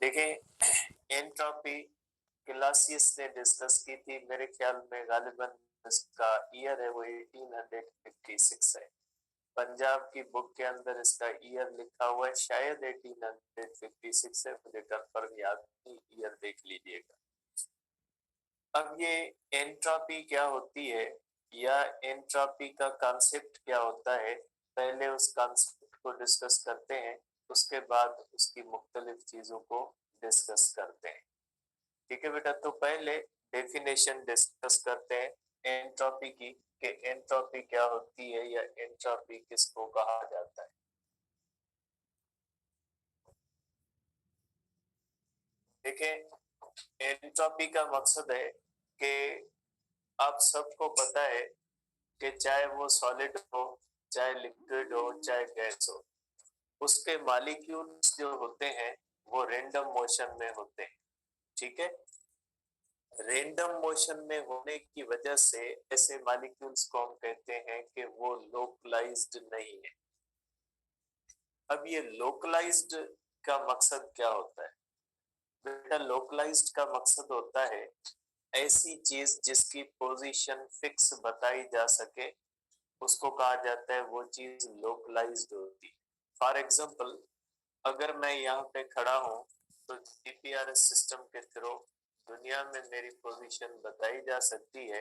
देखें, entropy Clausius ने discuss की थी, मेरे ख्याल में गालिबन इसका ईयर है वो 1856 है। पंजाब की बुक के अंदर इसका ईयर लिखा हुआ है, शायद 1856 है, मुझे कंफर्म याद नहीं, ईयर देख लीजिएगा। अब ये एंट्रोपी क्या होती है या एंट्रोपी का कॉन्सेप्ट क्या होता है, पहले उस कॉन्सेप्ट को डिस्कस करते हैं, उसके बाद उसकी मुख्तलिफ चीजों को डिस्कस करते हैं। ठीक है बेटा, तो पहले डेफिनेशन डिस्कस करते हैं एंट्रोपी की, कि एंट्रोपी क्या होती है या एंट्रोपी किसको कहा जाता है। देखें, एंट्रोपी का मकसद है कि आप सबको पता है कि चाहे वो सॉलिड हो, चाहे लिक्विड हो, चाहे गैस हो, उसके मॉलिक्यूल्स जो होते हैं वो रैंडम मोशन में होते हैं। ठीक है, रैंडम मोशन में होने की वजह से ऐसे मॉलिक्यूल्स को हम कहते हैं कि वो लोकलाइज्ड नहीं है। अब ये लोकलाइज्ड का मकसद क्या होता है बेटा? लोकलाइज्ड का मकसद होता है ऐसी चीज जिसकी पोजीशन फिक्स बताई जा सके, उसको कहा जाता है वो चीज लोकलाइज्ड होती है। फॉर एग्जांपल, अगर मैं यहाँ पे खड़ा हूँ तो जीपीआरएस सिस्टम के थ्रू दुनिया में मेरी पोजीशन बताई जा सकती है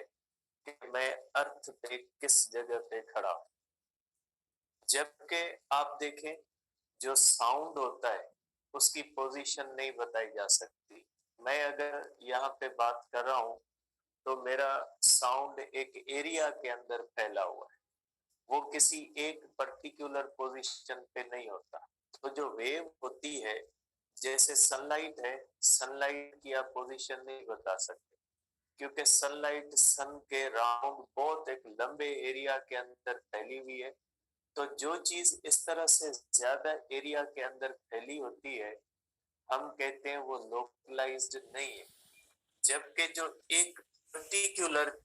कि मैं अर्थ पे किस जगह पे खड़ा हूँ। जबकि आप देखें, जो साउंड होता है उसकी पोजीशन नहीं बताई जा सकती। मैं अगर यहाँ पे बात कर रहा हूँ तो मेरा साउंड एक एरिया के अंदर फैला हुआ है, वो किसी एक पर्टिकुलर पोजीशन पे नहीं होता। तो जो वेव होती है, जैसे सनलाइट है, सनलाइट की आप पोजीशन नहीं बता सकते, क्योंकि सनलाइट सन के राउंड बहुत एक लंबे एरिया के अंदर फैली हुई है। तो जो चीज इस तरह से ज्यादा एरिया के अंदर फैली होती है, हम कहते हैं वो लोकलाइज्ड नहीं है। जबकि जो एक पर्टिकुलर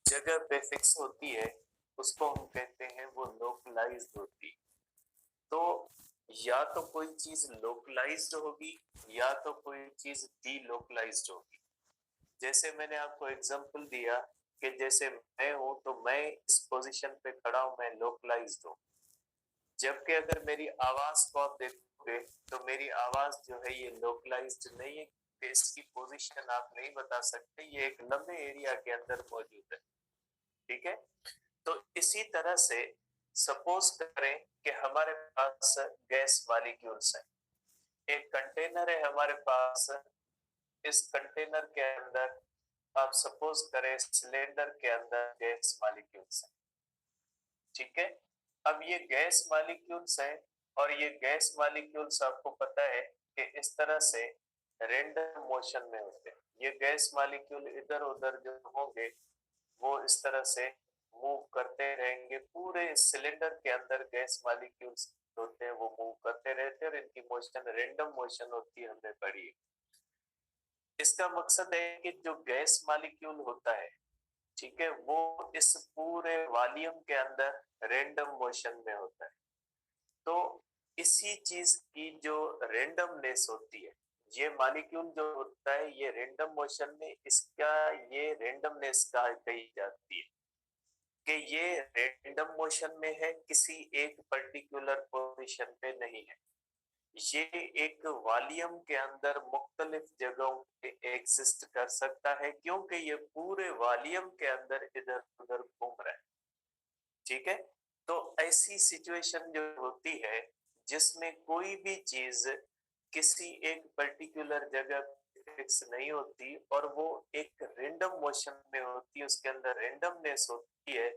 जगह पे फिक्स होती है, उसको हम कहते हैं वो लोकलाइज्ड होती है। तो या तो कोई चीज लोकलाइज्ड होगी या तो कोई चीज डीलोकलाइज्ड होगी। जैसे मैंने आपको एग्जांपल दिया कि जैसे मैं हूं तो मैं इस पोजीशन पे खड़ा हूं, मैं लोकलाइज्ड हूं। जबकि अगर मेरी आवाज को आप देखोगे तो मेरी आवाज जो है ये लोकलाइज्ड नहीं है, कि इसकी पोजीशन आप नहीं बता सकते, ये एक लंबे एरिया के अंदर मौजूद है। ठीक है, तो इसी तरह से सपोज करें कि हमारे पास गैस मॉलिक्यूल्स है, एक कंटेनर है हमारे पास, इस कंटेनर के अंदर आप सपोज करें सिलेंडर के अंदर गैस मॉलिक्यूल्स है। ठीक है, अब ये गैस मॉलिक्यूल्स है और ये गैस मॉलिक्यूल्स आपको पता है कि इस तरह से रैंडम मोशन में होते हैं। ये गैस मॉलिक्यूल इधर उधर जो होंगे वो इस तरह से मूव करते रहेंगे। पूरे सिलेंडर के अंदर गैस मॉलिक्यूल्स होते हैं, वो मूव करते रहते हैं और इनकी मोशन रैंडम मोशन होती है, हमने पढ़ी है। इसका मकसद है कि जो गैस मॉलिक्यूल होता है, ठीक है, वो इस पूरे वॉल्यूम के अंदर रैंडम मोशन में होता है। तो इसी चीज की जो रैंडमनेस होती है, ये मॉलिक्यूल जो होता है ये रैंडम मोशन में, इसका ये रैंडमनेस कही जाती है कि ये रैंडम मोशन में है, किसी एक पर्टिकुलर पोजीशन पे नहीं है। ये एक वॉल्यूम के अंदर मुख्तलिफ जगहों पे एग्जिस्ट कर सकता है, क्योंकि ये पूरे वॉल्यूम के अंदर इधर उधर घूम रहा है। ठीक है, तो ऐसी सिचुएशन जो होती है जिसमें कोई भी चीज किसी एक पर्टिकुलर जगह फिक्स नहीं होती और वो एक रैंडम मोशन में होती है, उसके अंदर रैंडमनेस होती है,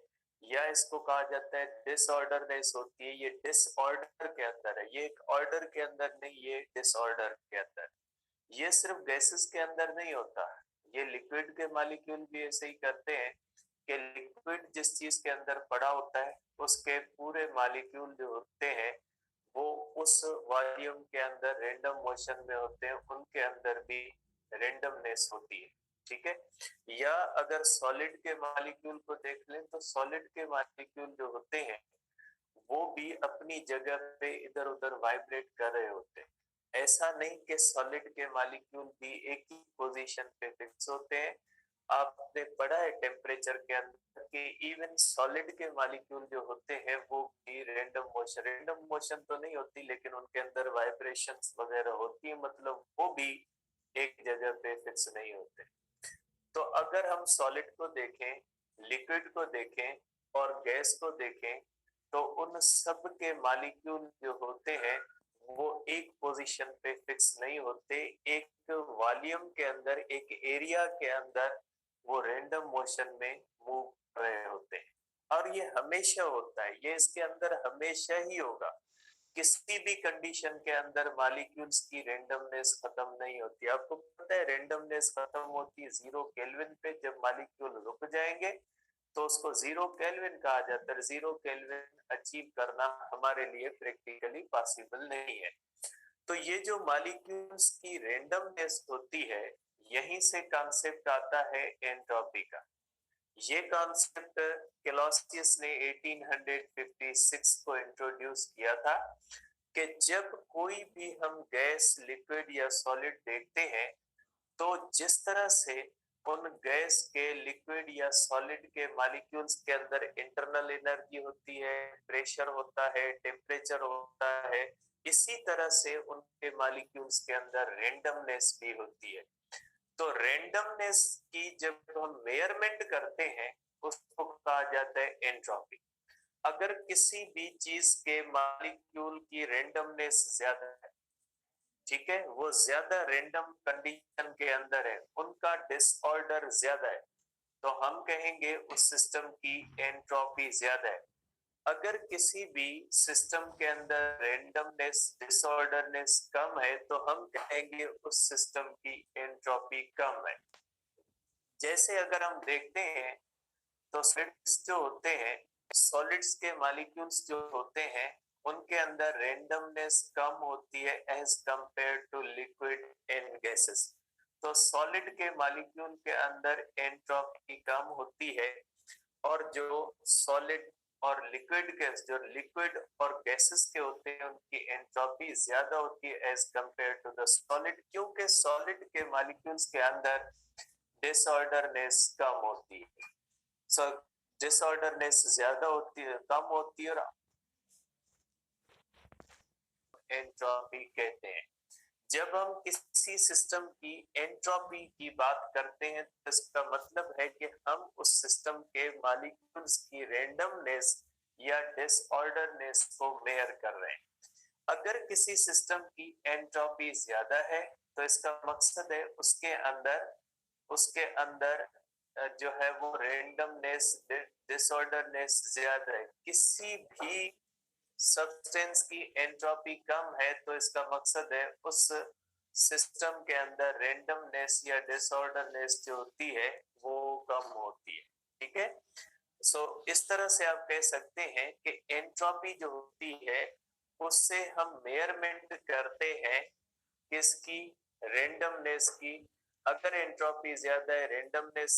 या इसको कहा जाता है डिसऑर्डरनेस होती है। ये डिसऑर्डर के अंदर है, ये एक ऑर्डर के अंदर नहीं, ये डिसऑर्डर के अंदर। ये सिर्फ गैसेस के अंदर नहीं होता, ये लिक्विड के मॉलिक्यूल भी ऐसे ही करते हैं कि लिक्विड जिस चीज के अंदर पड़ा होता है उसके पूरे मॉलिक्यूल जो होते हैं वो उस वॉल्यूम के अंदर रैंडम मोशन में होते हैं, उनके अंदर भी रैंडमनेस होती है। ठीक है, या अगर सॉलिड के मॉलिक्यूल को देख लें तो सॉलिड के मॉलिक्यूल जो होते हैं वो भी अपनी जगह पे इधर उधर वाइब्रेट कर रहे होते हैं। ऐसा नहीं कि सॉलिड के मॉलिक्यूल भी एक ही पोजीशन पे फिक्स होते हैं। आपने पढ़ा है टेम्परेचर के अंदर कि इवन सॉलिड के मॉलिक्यूल जो होते हैं वो भी रैंडम मोशन तो नहीं होती, लेकिन उनके अंदर वाइब्रेशंस वगैरह होती है, मतलब वो भी एक जगह पे फिक्स नहीं होते। तो अगर हम सॉलिड को देखें, लिक्विड को देखें और गैस को देखें, तो उन सब के मॉलिक्यूल जो होते हैं वो एक पोजीशन पे फिक्स नहीं होते, एक वॉल्यूम के अंदर, एक एरिया के अंदर वो रैंडम मोशन में मूव कर रहे होते हैं। और ये हमेशा होता है, ये इसके अंदर हमेशा ही होगा। किसी भी कंडीशन के अंदर मॉलिक्यूल्स की रैंडमनेस खत्म नहीं होती। आपको पता है रैंडमनेस खत्म होती है 0 केल्विन पे, जब मॉलिक्यूल रुक जाएंगे तो उसको 0 केल्विन कहा जाता है। 0 केल्विन अचीव करना हमारे लिए प्रैक्टिकली पॉसिबल नहीं है। तो ये जो मॉलिक्यूल्स की रैंडमनेस होती है, यहीं से कॉन्सेप्ट आता है एंट्रोपी का। ये कॉन्सेप्ट क्लॉसियस ने 1856 को इंट्रोड्यूस किया था कि जब कोई भी हम गैस, लिक्विड या सॉलिड देखते हैं, तो जिस तरह से उन गैस के, लिक्विड या सॉलिड के मॉलिक्यूल्स के अंदर इंटरनल एनर्जी होती है, प्रेशर होता है, टेम्परेचर होता है, इसी तरह से उनके मॉलिक्यूल्स के अंदर रैंडमनेस भी होती है। तो रैंडमनेस की जब हम मेजरमेंट करते हैं उसको कहा जाता है एंट्रोपी। अगर किसी भी चीज के मॉलिक्यूल की रैंडमनेस ज्यादा है, ठीक है, वो ज्यादा रैंडम कंडीशन के अंदर है, उनका डिसऑर्डर ज्यादा है, तो हम कहेंगे उस सिस्टम की एंट्रोपी ज्यादा है। अगर किसी भी सिस्टम के अंदर रैंडमनेस, डिसऑर्डरनेस कम है, तो हम कहेंगे उस सिस्टम की एंट्रोपी कम है। जैसे अगर हम देखते हैं तो सॉलिड्स जो होते हैं, सॉलिड्स के मॉलिक्यूल्स जो होते हैं, उनके अंदर रैंडमनेस कम होती है as compared to liquid and gases. तो सॉलिड के मॉलिक्यूल के अंदर एंट्रोपी कम होती है, और जो सॉलिड और लिक्विड गैस, जो लिक्विड और गैसेस के होते हैं, उनकी एंट्रोपी ज्यादा होती है as compared to the solid, क्योंकि सॉलिड के मॉलिक्यूल्स के अंदर डिसऑर्डरनेस कम होती है। सो डिसऑर्डरनेस ज्यादा होती है, कम होती है, और एंट्रोपी कहते हैं। जब हम किसी सिस्टम की एंट्रोपी की बात करते हैं तो इसका मतलब है कि हम उस सिस्टम के मॉलिक्यूल्स की रैंडमनेस या डिसऑर्डरनेस को मेजर कर रहे हैं। अगर किसी सिस्टम की एंट्रोपी ज्यादा है तो इसका मकसद है उसके अंदर जो है वो रैंडमनेस, डिसऑर्डरनेस ज्यादा है। किसी भी सब्सटेंस की एंट्रोपी कम है तो इसका मकसद है उस सिस्टम के अंदर रैंडमनेस या डिसऑर्डरनेस जो होती है वो कम होती है। ठीक है, सो इस तरह से आप कह सकते हैं कि एंट्रोपी जो होती है उससे हम मेजरमेंट करते हैं किसकी, रैंडमनेस की। अगर एंट्रोपी ज्यादा है रैंडमनेस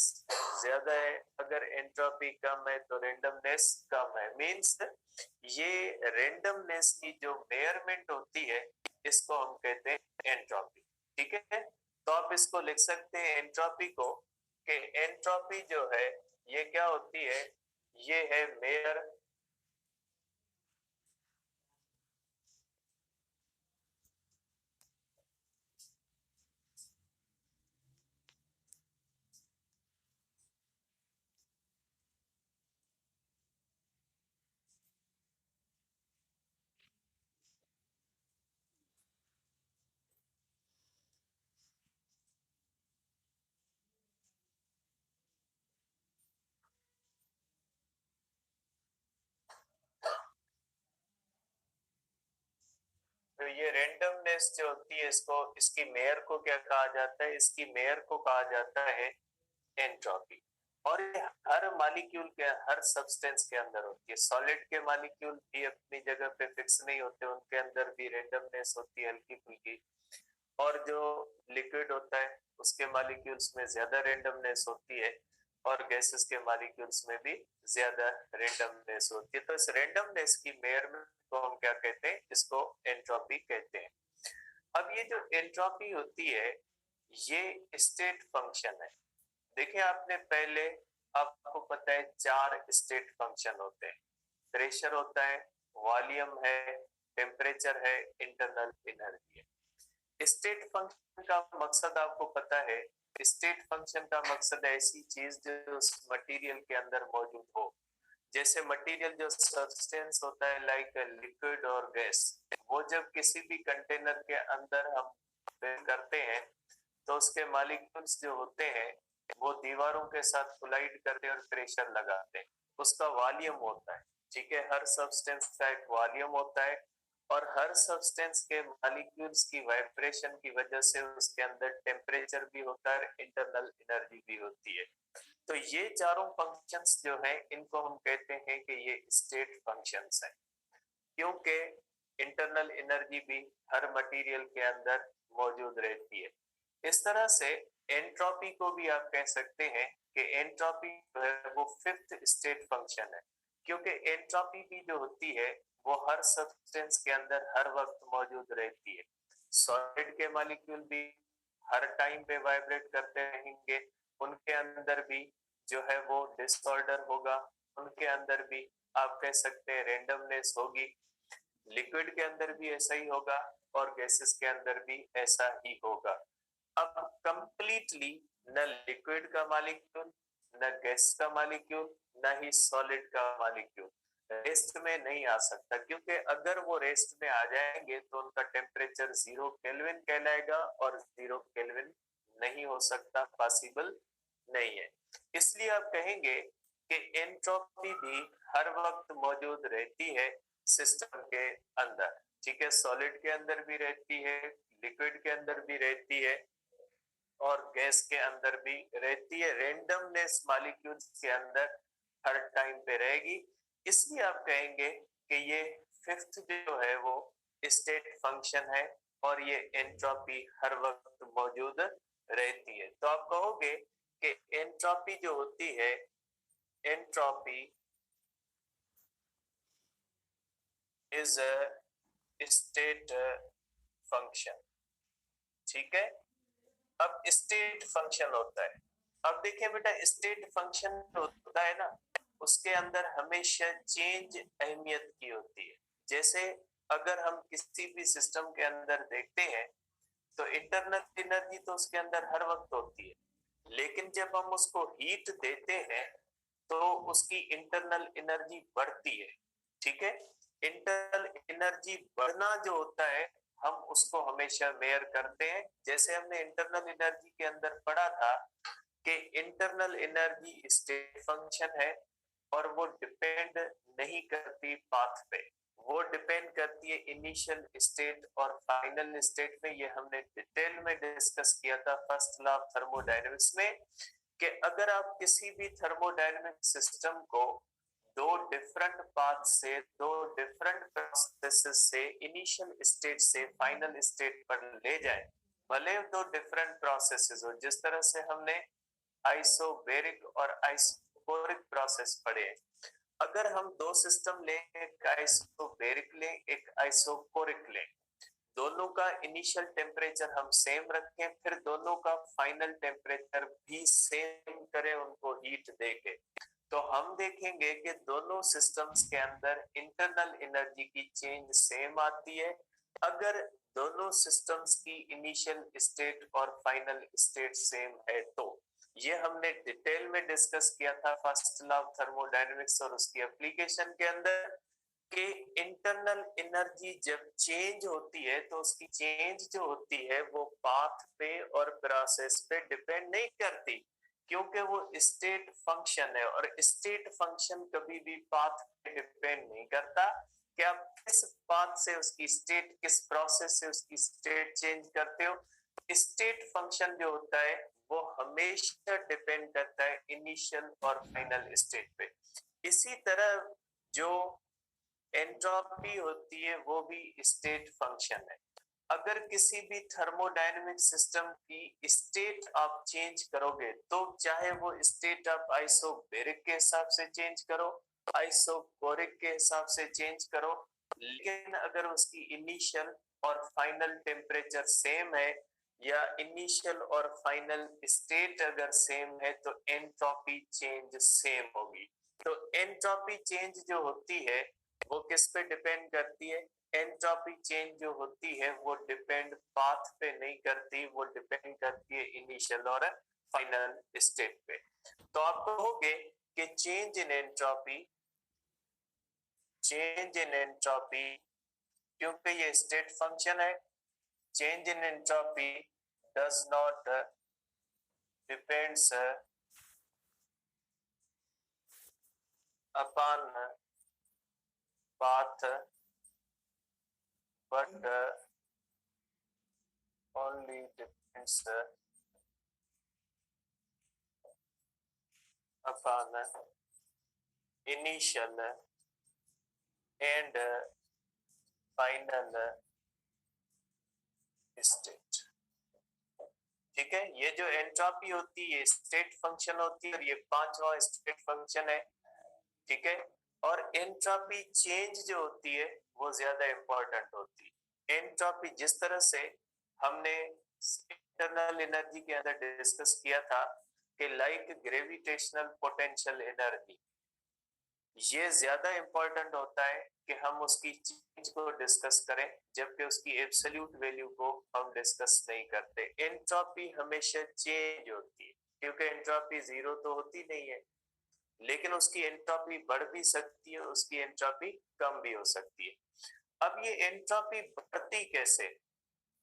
ज्यादा है, अगर एंट्रोपी कम है तो रैंडमनेस कम है। मींस ये रैंडमनेस की जो मेजरमेंट होती है इसको हम कहते हैं एंट्रोपी। ठीक है, तो आप इसको लिख सकते हैं एंट्रोपी को कि एंट्रोपी जो है ये क्या होती है, ये है मेयर तो ये रैंडमनेस जो होती है इसको, इसकी मेयर को क्या कहा जाता है, इसकी मेयर को कहा जाता है एंट्रोपी। और ये हर मॉलिक्यूल के, हर सब्सटेंस के अंदर होती है। सॉलिड के मॉलिक्यूल भी अपनी जगह पे फिक्स नहीं होते, उनके अंदर भी रैंडमनेस होती है हल्की फुल्की। और जो लिक्विड होता है उसके मॉलिक्यूल्स में ज्यादा रैंडमनेस होती है, और गैसेस के मॉलिक्यूल्स में भी ज्यादा रैंडमनेस होती है। तो इस रैंडमनेस की मेजरमेंट को हम क्या कहते हैं, इसको एंट्रोपी कहते हैं। अब ये जो एंट्रोपी होती है ये स्टेट फंक्शन है। देखिए आपने पहले, आपको पता है 4 स्टेट फंक्शन होते हैं। प्रेशर होता है, वॉल्यूम है, टेम्परेचर है, इंटरनल एनर्जी है। स्टेट फंक्शन का मकसद आपको पता है। स्टेट फंक्शन का मकसद ऐसी चीज जो उस मटेरियल के अंदर मौजूद हो। जैसे मटेरियल जो सब्सटेंस होता है लाइक लिक्विड और गैस, वो जब किसी भी कंटेनर के अंदर हम फिल करते हैं तो उसके मॉलिक्यूल्स जो होते हैं वो दीवारों के साथ कोलाइड करते हैं और प्रेशर लगाते हैं। उसका वॉल्यूम होता है। ठीक है, हर सब्सटेंस का एक वॉल्यूम होता है और हर सब्सटेंस के मॉलिक्यूल्स की वाइब्रेशन की वजह से उसके अंदर टेम्परेचर भी होता है, इंटरनल एनर्जी भी होती है। तो ये चारों फंक्शंस जो हैं इनको हम कहते हैं कि ये स्टेट फंक्शंस हैं, क्योंकि इंटरनल एनर्जी भी हर मटेरियल के अंदर मौजूद रहती है। इस तरह से एंट्रोपी को भी आप कह सकते हैं कि एंट्रोपी जो है वो फिफ्थ स्टेट फंक्शन है, क्योंकि एंट्रोपी भी जो होती है वो हर सब्सटेंस के अंदर हर वक्त मौजूद रहती है। सॉलिड के मॉलिक्यूल भी हर टाइम पे वाइब्रेट करते रहेंगे, उनके अंदर भी जो है वो डिसऑर्डर होगा, उनके अंदर भी आप कह सकते हैं रेंडमनेस होगी। लिक्विड के अंदर भी ऐसा ही होगा और गैसेस के अंदर भी ऐसा ही होगा। अब कंप्लीटली न लिक्विड का मॉलिक्यूल, न गैस का मॉलिक्यूल, न ही सॉलिड का मॉलिक्यूल रेस्ट में नहीं आ सकता, क्योंकि अगर वो रेस्ट में आ जाएंगे तो उनका टेम्परेचर 0 केल्विन कहलाएगा और 0 केल्विन नहीं हो सकता, पॉसिबल नहीं है। इसलिए आप कहेंगे कि एंट्रोपी भी हर वक्त मौजूद रहती है सिस्टम के अंदर। ठीक है, सॉलिड के अंदर भी रहती है, लिक्विड के अंदर भी रहती है और गैस के अंदर भी रहती है। रेंडमनेस मॉलिक्यूल्स के अंदर हर टाइम पे रहेगी। इसलिए आप कहेंगे कि ये फिफ्थ जो है वो स्टेट फंक्शन है और ये एंट्रोपी हर वक्त मौजूद रहती है। तो आप कहोगे कि एंट्रोपी जो होती है, entropy is a state function. ठीक है, अब स्टेट फंक्शन होता है। अब देखिए बेटा, स्टेट फंक्शन होता है ना, उसके अंदर हमेशा चेंज अहमियत की होती है। जैसे अगर हम किसी भी सिस्टम के अंदर देखते हैं तो इंटरनल एनर्जी तो उसके अंदर हर वक्त होती है, लेकिन जब हम उसको हीट देते हैं तो उसकी इंटरनल एनर्जी बढ़ती है। ठीक है, इंटरनल एनर्जी बढ़ना जो होता है हम उसको हमेशा मेयर करते हैं। जैसे हमने इंटरनल एनर्जी के अंदर पढ़ा था कि इंटरनल एनर्जी स्टेट फंक्शन है और वो डिपेंड नहीं करती पाथ पे, वो डिपेंड करती है इनिशियल स्टेट और फाइनल स्टेट में। ये हमने डिटेल में डिस्कस किया था फर्स्ट लॉ ऑफ थर्मोडायनेमिक्स में, कि अगर आप किसी भी थर्मोडायनेमिक सिस्टम को दो डिफरेंट पाथ से, दो डिफरेंट प्रोसेसेस से इनिशियल स्टेट से फाइनल स्टेट पर ले जाए, भले दो डिफरेंट प्रोसेसेस हो, जिस तरह से हमने आइसोबैरिक और आइसोकोरिक प्रोसेस पढ़े। अगर हम दो सिस्टम लें, एक आइसोबैरिक लें, एक आइसोकोरिक लें, दोनों का इनिशियल टेम्परेचर हम सेम रखें, फिर दोनों का फाइनल टेम्परेचर भी सेम करें उनको हीट देके, तो हम देखेंगे कि दोनों सिस्टम्स के अंदर इंटरनल एनर्जी की चेंज सेम आती है। अगर दोनों सिस्टम्स की इनिशियल स्टेट और फाइनल स्टेट सेम है तो ये हमने डिटेल में डिस्कस किया था फर्स्ट लॉ ऑफ थर्मोडायनेमिक्स और उसकी एप्लीकेशन के अंदर, कि इंटरनल एनर्जी जब चेंज होती है तो उसकी चेंज जो होती है वो पाथ पे और प्रोसेस पे डिपेंड नहीं करती, क्योंकि वो स्टेट फंक्शन है और स्टेट फंक्शन कभी भी पाथ पे डिपेंड नहीं करता कि आप किस पाथ से उसकी स्टेट, किस प्रोसेस से उसकी स्टेट चेंज करते हो। स्टेट फंक्शन जो होता है वो हमेशा डिपेंड करता है इनिशियल और फाइनल स्टेट पे। इसी तरह जो एंट्रोपी होती है वो भी स्टेट फंक्शन है। अगर किसी भी थर्मोडायनेमिक सिस्टम की स्टेट आप चेंज करोगे तो चाहे वो स्टेट आप आइसोबैरिक के हिसाब से चेंज करो, आइसोकोरिक के हिसाब से चेंज करो, लेकिन अगर उसकी इनिशियल और फाइनल टेम्परेचर सेम है या इनिशियल और फाइनल स्टेट अगर सेम है तो एंट्रोपी चेंज सेम होगी। तो एंट्रोपी चेंज जो होती है वो किस पे डिपेंड करती है? एंट्रोपी चेंज जो होती है वो डिपेंड पाथ पे नहीं करती, वो डिपेंड करती है इनिशियल और फाइनल स्टेट पे। तो आप कहोगे कि चेंज इन एंट्रोपी क्योंकि ये स्टेट फंक्शन है, change in entropy does not depends upon path but only depends upon initial and final state। ठीक है, ये जो एंट्रोपी होती है स्टेट फंक्शन होती है और ये पांचवा स्टेट फंक्शन है। ठीक है, और एंट्रोपी चेंज जो होती है वो ज्यादा इंपॉर्टेंट होती है। एंट्रोपी जिस तरह से हमने इंटरनल एनर्जी के अंदर डिस्कस किया था कि लाइक ग्रेविटेशनल पोटेंशियल एनर्जी, ये ज्यादा इंपॉर्टेंट होता है कि हम उसकी चेंज को डिस्कस करें जबकि उसकी एब्सोल्यूट वैल्यू को हम डिस्कस नहीं करते। एंट्रोपी हमेशा चेंज होती है क्योंकि एंट्रोपी जीरो तो होती नहीं है, लेकिन उसकी एंट्रोपी बढ़ भी सकती है, उसकी एंट्रोपी कम भी हो सकती है। अब ये एंट्रोपी बढ़ती कैसे?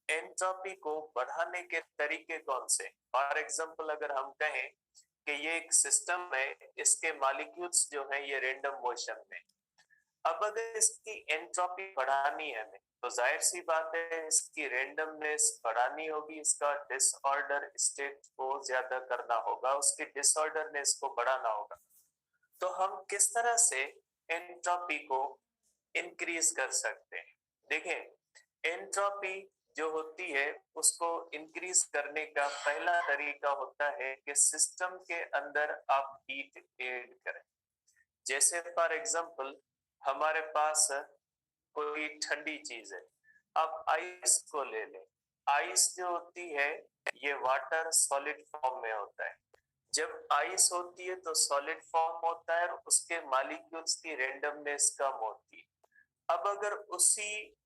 एंट्रोपी को बढ़ाने के तरीके कौन से? फॉर एग्जांपल अगर हम कहें कि ये एक सिस्टम है, इसके मॉलिक्यूल्स जो हैं ये रैंडम मोशन में, अब अगर इसकी एंट्रोपी बढ़ानी है हमें तो जाहिर सी बात है इसकी रैंडमनेस बढ़ानी होगी, इसका डिसऑर्डर स्टेट को ज्यादा करना होगा, उसकी डिसऑर्डरनेस को बढ़ाना होगा। तो हम किस तरह से एंट्रोपी को इंक्रीज कर सकते हैं? देखें, एंट्रोपी जो होती है उसको इंक्रीज करने का पहला तरीका होता है कि सिस्टम के अंदर आप हीट ऐड करें। जैसे फॉर एग्जांपल हमारे पास कोई ठंडी चीज है, आप आइस को ले लें। आइस जो होती है ये वाटर सॉलिड फॉर्म में होता है। जब आइस होती है तो सॉलिड फॉर्म होता है और उसके मॉलिक्यूल्स की रैंडमनेस कम होती है। अब अगर उसी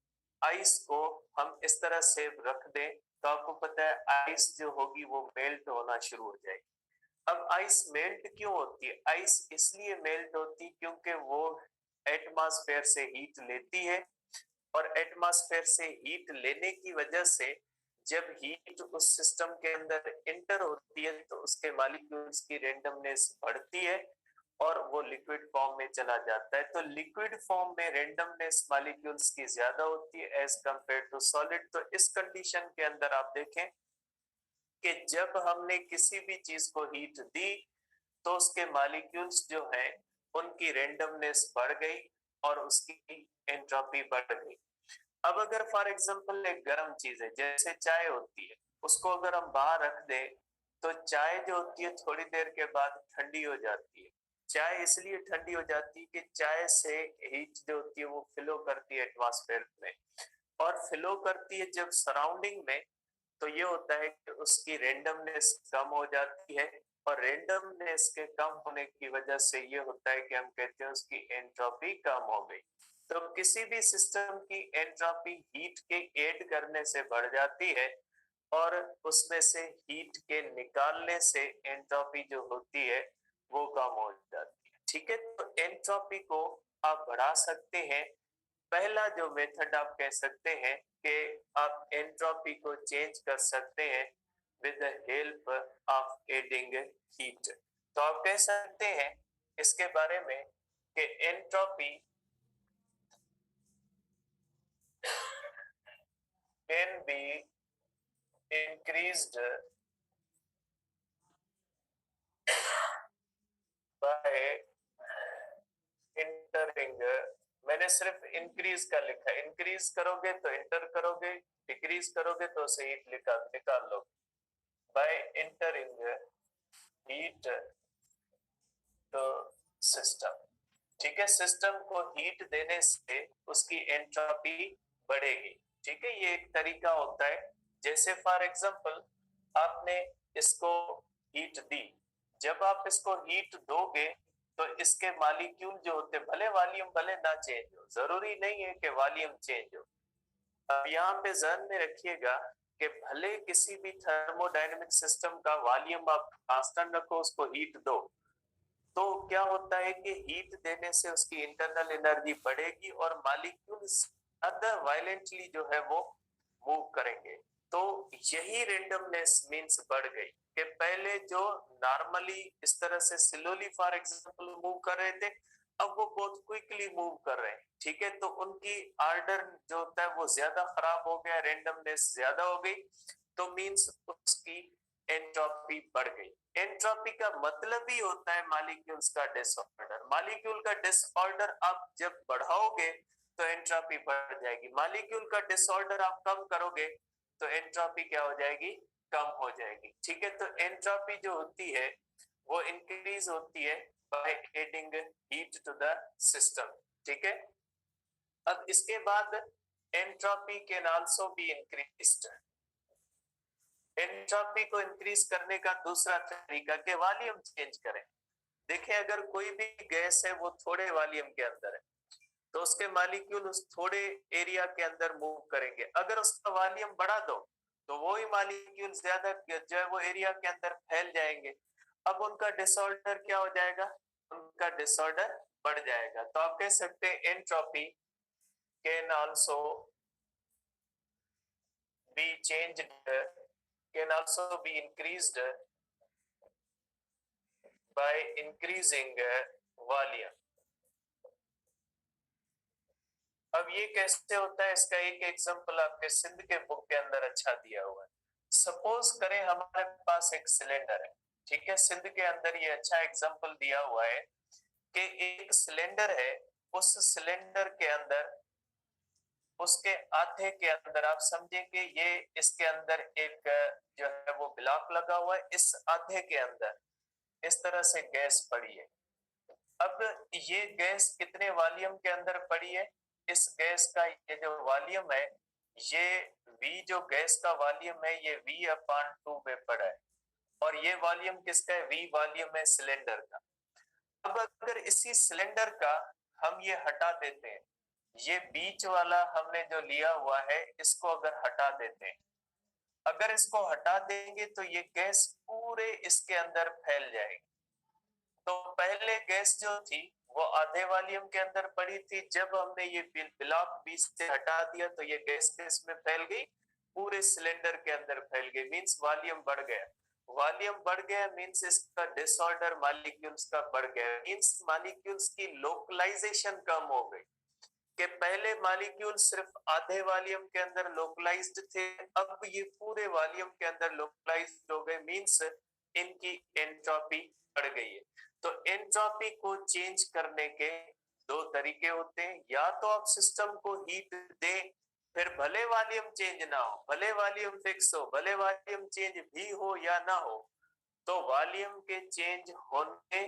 आइस को हम इस तरह से रख दें तो आपको पता है आइस जो होगी वो मेल्ट होना शुरू हो जाएगी। अब आइस मेल्ट क्यों होती है? आइस इसलिए मेल्ट होती है क्योंकि वो एटमॉस्फेयर से हीट लेती है और एटमॉस्फेयर से हीट लेने की वजह से जब हीट उस सिस्टम के अंदर इंटर होती है तो उसके मॉलिक्यूल्स की रैंडमनेस बढ़ती है और वो लिक्विड फॉर्म में चला जाता है। तो लिक्विड फॉर्म में रैंडमनेस मॉलिक्यूल्स की ज्यादा होती है एज कंपेयर टू सॉलिड। तो इस कंडीशन के अंदर आप देखें कि जब हमने किसी भी चीज को हीट दी तो उसके मॉलिक्यूल्स जो हैं उनकी रैंडमनेस बढ़ गई और उसकी एंट्रोपी बढ़ गई। अब अगर फॉर एग्जांपल एक गर्म चीज है जैसे चाय होती है, उसको अगर हम बाहर रख दें तो चाय जो होती है थोड़ी देर के बाद ठंडी हो जाती है। चाय इसलिए ठंडी हो जाती है कि चाय से हीट जो होती है वो फ्लो करती है एटमॉस्फेयर में, और फ्लो करती है जब सराउंडिंग में तो ये होता है कि उसकी रैंडमनेस कम हो जाती है और रैंडमनेस के कम होने की वजह से ये होता है कि हम कहते हैं उसकी एंट्रोपी कम हो गई। तो किसी भी सिस्टम की एंट्रोपी हीट के ऐड करने से बढ़ जाती है और उसमें से हीट के निकालने से एंट्रोपी जो होती है वो कम हो जाती है। ठीक है, तो एंट्रोपी को आप बढ़ा सकते हैं। पहला जो मेथड आप कह सकते हैं कि आप एंट्रोपी को चेंज कर सकते हैं with the help of adding heat. तो आप कह सकते हैं इसके बारे में कि entropy can be increased by entering, मैंने सिर्फ इंक्रीज का लिखा, इंक्रीज करोगे तो इंटर करोगे, डिक्रीज करोगे तो उसे हीट निकाल लो। By entering heat to system. ठीक है, सिस्टम को हीट देने से उसकी एंट्रोपी बढ़ेगी। ठीक है, ये एक तरीका होता है। जैसे फॉर एग्जांपल आपने इसको हीट दी, जब आप इसको हीट दोगे तो इसके मॉलिक्यूल जो होते, भले वॉल्यूम भले ना चेंज हो, जरूरी नहीं है कि वॉल्यूम चेंज हो। अब यहाँ पे ध्यान में रखिएगा कि भले किसी भी थर्मोडायनेमिक सिस्टम का वॉल्यूम आप कांस्टेंट रखो, उसको हीट दो, तो क्या होता है कि हीट देने से उसकी इंटरनल एनर्जी बढ़ेगी और मॉलिक्यूल्स ज्यादा वायलेंटली जो है वो मूव करेंगे। तो यही रेंडमनेस मींस बढ़ गई कि पहले जो नॉर्मली इस तरह से स्लोली फॉर एग्जांपल मूव कर रहे थे, अब वो बहुत क्विकली मूव कर रहे हैं। ठीक है, तो उनकी ऑर्डर जो होता है वो ज्यादा खराब हो गया, रेंडमनेस ज्यादा हो गई, तो मींस उसकी एंट्रोपी बढ़ गई। एंट्रोपी का मतलब ही होता है मॉलिक्यूल्स का डिसऑर्डर। मॉलिक्यूल का डिसऑर्डर आप जब बढ़ाओगे तो एंट्रोपी बढ़ जाएगी, मॉलिक्यूल का डिसऑर्डर आप कम करोगे तो एंट्रोपी क्या हो जाएगी, कम हो जाएगी। ठीक है, तो एंट्रोपी जो होती है वो इंक्रीज होती है by adding heat to the system. ठीक है, अब इसके बाद entropy can also be increased. Entropy को इंक्रीज करने का दूसरा तरीका कि वॉल्यूम चेंज करें। देखिए, अगर कोई भी गैस है वो थोड़े वॉल्यूम के अंदर है तो उसके मॉलिक्यूल उस थोड़े एरिया के अंदर मूव करेंगे। अगर उसका वॉल्यूम बढ़ा दो तो वो ही मॉलिक्यूल ज्यादा जो है वो एरिया के अंदर फैल जाएंगे। अब उनका डिसऑर्डर क्या हो जाएगा, उनका डिसऑर्डर बढ़ जाएगा। तो आप कह सकते हैं entropy can also be changed, can also be increased by increasing volume. अब ये कैसे होता है, इसका एक एग्जांपल आपके सिंध के बुक के अंदर अच्छा दिया हुआ है। सपोज करें हमारे पास एक सिलेंडर है, ठीक है, सिंध के अंदर ये अच्छा एग्जांपल दिया हुआ है कि एक सिलेंडर है, उस सिलेंडर के अंदर, उसके आधे के अंदर आप समझे कि ये इसके अंदर एक जो है वो ब्लॉक लगा हुआ है, इस आधे के अंदर इस तरह से गैस पड़ी है। अब ये गैस कितने वॉल्यूम के अंदर पड़ी है, इस गैस का ये जो वॉल्यूम है, ये V जो गैस का वॉल्यूम है ये V/2 में पड़ा है, और ये वॉल्यूम किसका है, V वॉल्यूम है सिलेंडर का। अब अगर इसी सिलेंडर का हम ये हटा देते हैं, ये बीच वाला हमने जो लिया हुआ है इसको अगर हटा देते हैं, अगर इसको हटा देंगे तो ये गैस पूरे इसके अंदर फैल जाएगी। तो पहले गैस जो थी वो आधे वॉल्यूम के अंदर पड़ी थी, जब हमने ये ब्लॉक बीच से हटा दिया तो ये गैस इसमें फैल गई, पूरे सिलेंडर के अंदर फैल गई, मींस वॉल्यूम बढ़ गया। वॉल्यूम बढ़ गया मींस इसका डिसऑर्डर मॉलिक्यूल्स का बढ़ गया, मींस मॉलिक्यूल्स की लोकलाइजेशन कम हो गई। कि पहले मॉलिक्यूल सिर्फ आधे वॉल्यूम के अंदर लोकलाइज्ड थे, अब ये पूरे वॉल्यूम के अंदर लोकलाइज्ड हो गए, मींस इनकी एंट्रोपी बढ़ गई है। तो एंट्रोपी को चेंज करने के दो तरीके होते हैं, या तो आप सिस्टम को हीट दें, फिर भले वॉल्यूम चेंज ना हो, भले वॉल्यूम फिक्स हो, भले वॉल्यूम चेंज भी हो या ना हो, तो वॉल्यूम के चेंज होने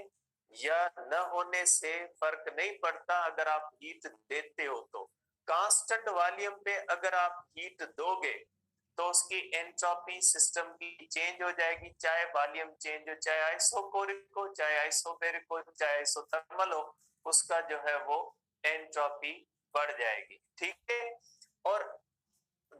या न होने से फर्क नहीं पड़ता अगर आप हीट देते हो तो। कांस्टेंट वॉल्यूम पे अगर आप हीट दोगे तो उसकी एंट्रोपी सिस्टम की चेंज हो जाएगी, चाहे वॉल्यूम चेंज हो, चाहे आइसोकोरिक हो, चाहे आइसोबेरिक हो, चाहे आइसोथर्मल हो, उसका जो है वो एंट्रोपी बढ़ जाएगी। ठीक है, और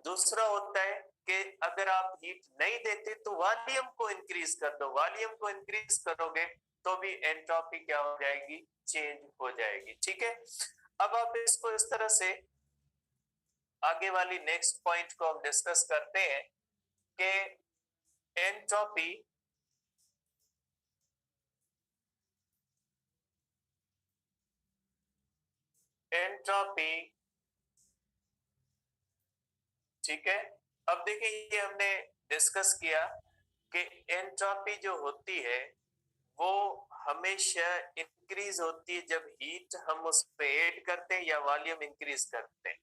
दूसरा होता है कि अगर आप हीट नहीं देते तो वॉल्यूम को इंक्रीज कर दो, वॉल्यूम को इंक्रीज करोगे तो भी एंट्रोपी क्या हो जाएगी, चेंज हो जाएगी। ठीक है, अब आप इसको इस तरह से आगे वाली नेक्स्ट पॉइंट को हम डिस्कस करते हैं कि एंट्रोपी एंट्रोपी ठीक है, अब देखिए ये हमने डिस्कस किया कि एंट्रोपी जो होती है वो हमेशा इंक्रीज होती है जब हीट हम उस पे ऐड करते हैं या वॉल्यूम इंक्रीज करते हैं।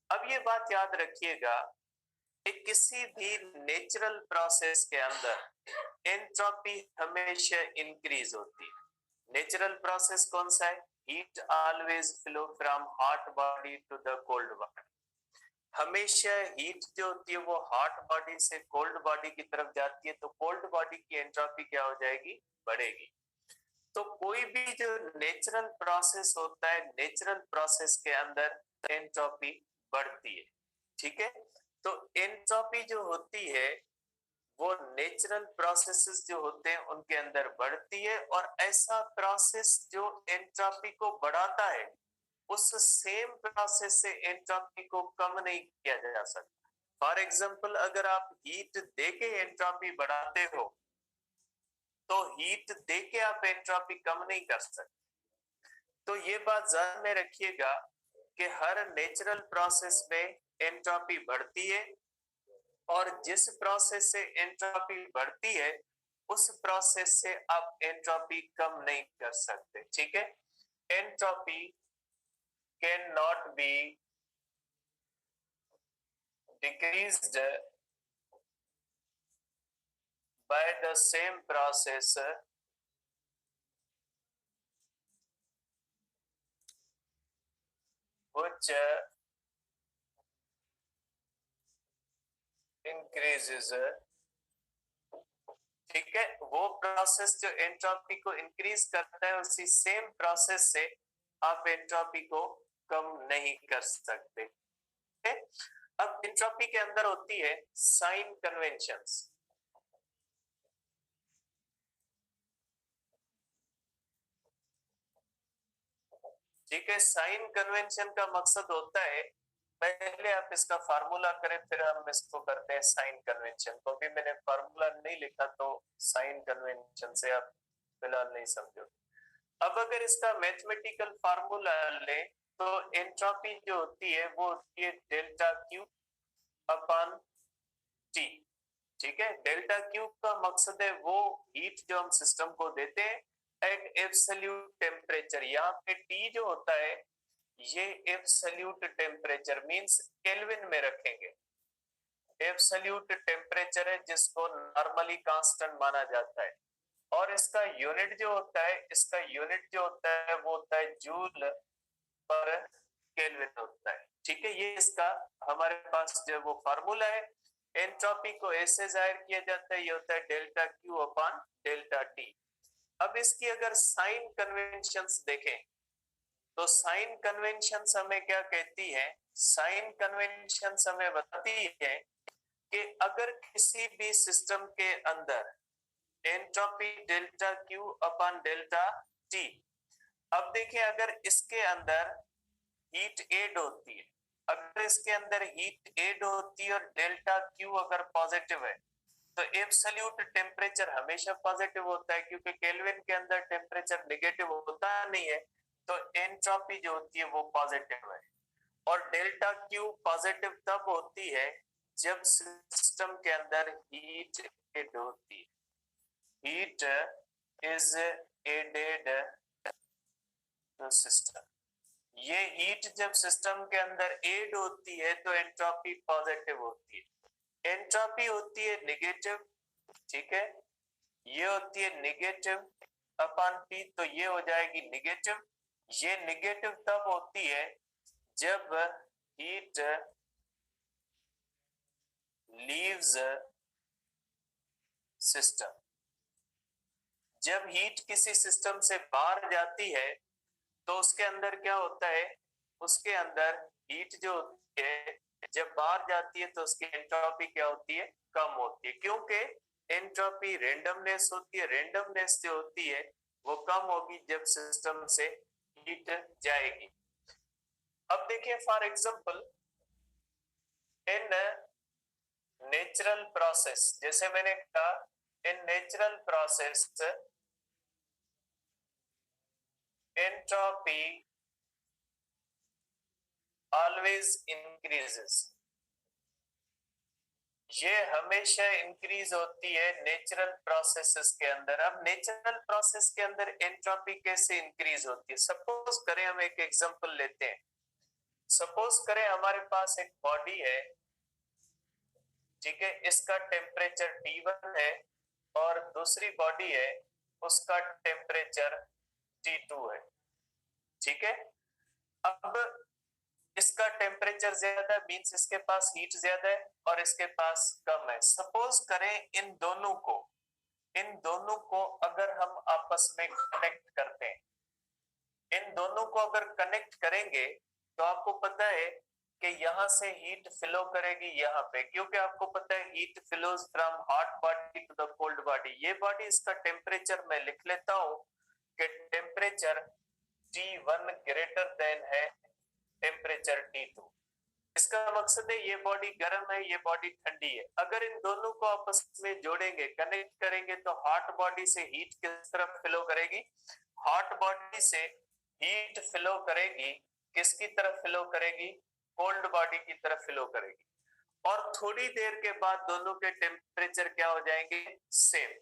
अब ये बात याद रखिएगा कि किसी भी नेचुरल प्रोसेस के अंदर एंट्रोपी हमेशा इंक्रीज होती है। नेचुरल प्रोसेस कौन सा है, heat always flow from hot body to the cold body. हमेशा हीट जो होती है वो हॉट बॉडी से कोल्ड बॉडी की तरफ जाती है, तो कोल्ड बॉडी की एंट्रोपी क्या हो जाएगी, बढ़ेगी। तो कोई भी जो नेचुरल प्रोसेस होता है, नेचुरल प्रोसेस के अंदर एंट्रोपी बढ़ती है, ठीक है। तो एंट्रोपी जो होती है वो नेचुरल प्रोसेसेस जो होते हैं उनके अंदर बढ़ती है, और ऐसा प्रोसेस जो एंट्रोपी को बढ़ाता है उस सेम प्रोसेस से एंट्रोपी को कम नहीं किया जा सकता। फॉर एग्जांपल, अगर आप हीट देके एंट्रोपी बढ़ाते हो तो हीट देके आप एंट्रोपी कम नहीं कर सकते। तो ये बात ध्यान में रखिएगा कि हर नेचुरल प्रोसेस में एंट्रोपी बढ़ती है, और जिस प्रोसेस से एंट्रोपी बढ़ती है उस प्रोसेस से आप एंट्रोपी कम नहीं कर सकते, ठीक है। Entropy can not be decreased by the same process which increases, ठीक है। वो प्रोसेस जो एंट्रोपी को इंक्रीज करता है उसी सेम प्रोसेस से आप एंट्रोपी को कम नहीं कर सकते। अब एंट्रोपी के अंदर होती है साइन कन्वेंशंस, ठीक है। साइन कन्वेंशन का मकसद होता है, पहले आप इसका फार्मूला करें फिर हम इसको करते हैं साइन कन्वेंशन को। भी मैंने फार्मूला नहीं लिखा तो साइन कन्वेंशन से आप फिलहाल नहीं समझो। अब अगर इसका मैथमेटिकल फार्मूला ले तो एंट्रोपी जो होती है वो होती है डेल्टा क्यू अपॉन टी, ठीक है। डेल्टा क्यू का मकसद है वो हीट जो हम सिस्टम को देते हैं एट एब्सोल्यूट टेम्परेचर। यहाँ पे टी जो होता है ये एब्सोल्यूट टेम्परेचर मींस केल्विन में रखेंगे। एब्सोल्यूट टेम्परेचर है जिसको नॉर्मली कांस्टेंट माना जाता है, और इसका यूनिट जो होता है, इसका यूनिट जो होता है वो होता है जूल पर केल्विन होता है, ठीक है। ये इसका हमारे पास जो वो फार्मूला है। एंट्रोपी को ऐसे जाहिर किया जाता है, ये होता है delta Q upon delta T. अब इसकी अगर साइन कन्वेंशंस देखें तो साइन कन्वेंशंस हमें क्या कहती है, साइन कन्वेंशंस हमें बताती है कि अगर किसी भी सिस्टम के अंदर entropy delta Q upon delta T, अब देखिए अगर इसके अंदर हीट एड होती है, अगर इसके अंदर हीट एड होती है और डेल्टा क्यू अगर पॉजिटिव है तो एब्सोल्यूट टेम्परेचर हमेशा पॉजिटिव होता है, क्योंकि केल्विन के अंदर टेम्परेचर नेगेटिव होता नहीं है, तो एंट्रोपी जो होती है वो पॉजिटिव है। और डेल्टा क्यू पॉजिटिव तब होती है जब सिस्टम के अंदर हीट एड होती है, heat is added to system. ये हीट जब सिस्टम के अंदर एड होती है तो एंट्रोपी पॉजिटिव होती है। एंट्रोपी होती है नेगेटिव, ठीक है, ये होती है नेगेटिव अपॉन टी, तो ये हो जाएगी नेगेटिव। ये नेगेटिव तब होती है जब हीट लीव्स सिस्टम। जब हीट किसी सिस्टम से बाहर जाती है तो उसके अंदर क्या होता है, उसके अंदर हीट जो होती है जब बाहर जाती है तो उसकी एंट्रोपी क्या होती है, कम होती है, क्योंकि एंट्रोपी रेंडमनेस होती है। रेंडमनेस जो होती है वो कम होगी जब सिस्टम से हीट जाएगी। अब देखिए for example in natural process, जैसे मैंने कहा in natural process entropy always increases, ये हमेशा इंक्रीज होती है नेचुरल प्रोसेसेस के अंदर। अब नेचुरल प्रोसेस के अंदर एंट्रोपी कैसे इंक्रीज होती है, सपोज करें हम एक एग्जांपल लेते हैं। सपोज करें हमारे पास एक बॉडी है, ठीक है, इसका टेम्परेचर T1 है और दूसरी बॉडी है उसका टेम्परेचर T2 है, ठीक है। अब इसका टेम्परेचर ज्यादा मींस इसके पास हीट ज्यादा है और इसके पास कम है। सपोज करें इन दोनों को अगर हम आपस में कनेक्ट करते हैं, इन दोनों को अगर कनेक्ट करेंगे तो आपको पता है कि यहाँ से हीट फ्लो करेगी यहाँ पे, क्योंकि आपको पता है heat flows from hot body to the cold body. ये बॉडी, इसका टेम्परेचर मैं लिख लेता हूँ कि टेम्परेचर T1 ग्रेटर देन है टेम्परेचर T2। इसका मकसद है ये बॉडी गर्म है, ये बॉडी ठंडी है। अगर इन दोनों को आपस में जोड़ेंगे, कनेक्ट करेंगे, तो हॉट बॉडी से हीट किस तरफ फ्लो करेगी? हॉट बॉडी से हीट फ्लो करेगी, किसकी तरफ फ्लो करेगी? कोल्ड बॉडी की तरफ फ्लो करेगी। और थोड़ी देर के बाद दोनों के टेम्परेचर क्या हो जाएंगे? सेम,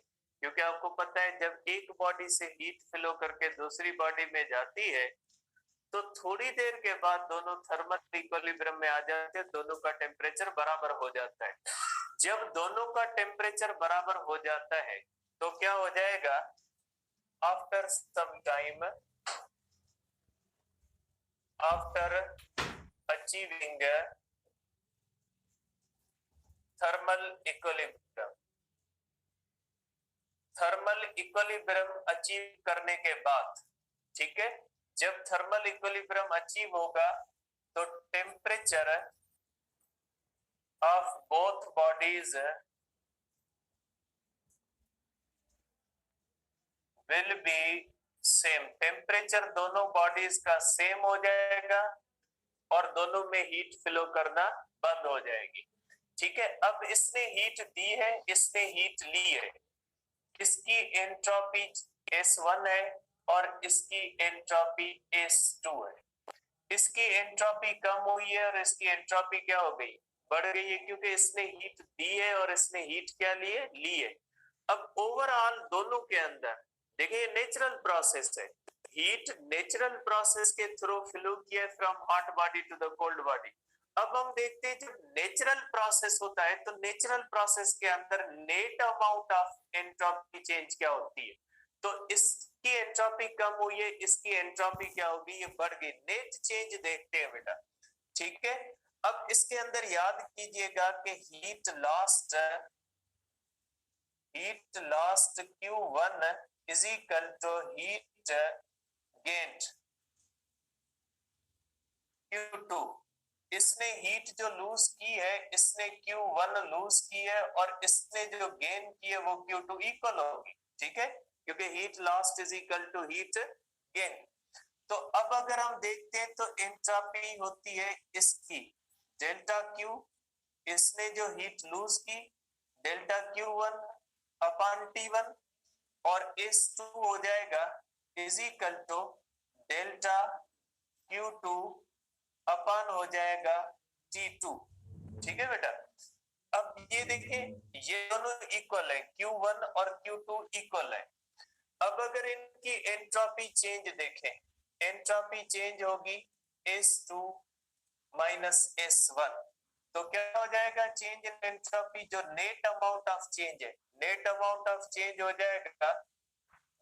क्योंकि आपको पता है जब एक बॉडी से हीट फ्लो करके दूसरी बॉडी में जाती है तो थोड़ी देर के बाद दोनों थर्मल इक्विलिब्रियम में आ जाते हैं, दोनों का टेम्परेचर बराबर हो जाता है। जब दोनों का टेम्परेचर बराबर हो जाता है तो क्या हो जाएगा? After some time, after achieving thermal equilibrium, thermal equilibrium achieve करने के बाद, ठीक है, जब थर्मल इक्विलिब्रियम अचीव होगा तो temperature of both bodies will be same. Temperature दोनों बॉडीज का सेम हो जाएगा और दोनों में हीट फ्लो करना बंद हो जाएगी। ठीक है, अब इसने हीट दी है, इसने हीट ली है, इसकी एंट्रोपी S1 है और इसकी एंट्रोपी S2 है। इसकी एंट्रोपी कम हुई है और इसकी एंट्रोपी क्या हो गई? बढ़ गई है, क्योंकि इसने हीट दी है और इसने हीट क्या ली है? ली है। अब ओवरऑल दोनों के अंदर देखिए नेचुरल प्रोसेस है, हीट नेचुरल प्रोसेस के थ्रू फ्लो किया from hot body to the cold body. अब हम देखते हैं जब नेचुरल प्रोसेस होता है तो नेचुरल प्रोसेस के अंदर net amount of entropy change क्या होती है? तो इसकी एंट्रोपी कम हुई है, इसकी एंट्रोपी क्या होगी? ये बढ़ गई। नेट चेंज देखते हैं बेटा, ठीक है। अब इसके अंदर याद कीजिएगा कि heat lost Q1 is equal to heat gained Q2। इसने हीट जो लूज की है, इसने Q1 लूज की है और इसने जो गेन की है वो Q2 इक्वल होगी, ठीक है, क्योंकि heat lost is equal to heat gain. तो अब अगर हम देखते हैं तो एंट्रोपी होती है इसकी डेल्टा Q, इसने जो हीट लूज की डेल्टा Q1 अपॉन T1 और S2 हो जाएगा is equal to delta Q2 upon हो जाएगा T2, ठीक है बेटा। अब ये देखिए ये दोनों इक्वल है, Q1 और Q2 इक्वल है। अब अगर इनकी एंट्रोपी चेंज देखें, एंट्रोपी चेंज होगी S2 माइनस S1, तो क्या हो जाएगा? चेंज इन एंट्रोपी, जो नेट अमाउंट ऑफ चेंज है, नेट अमाउंट ऑफ चेंज हो जाएगा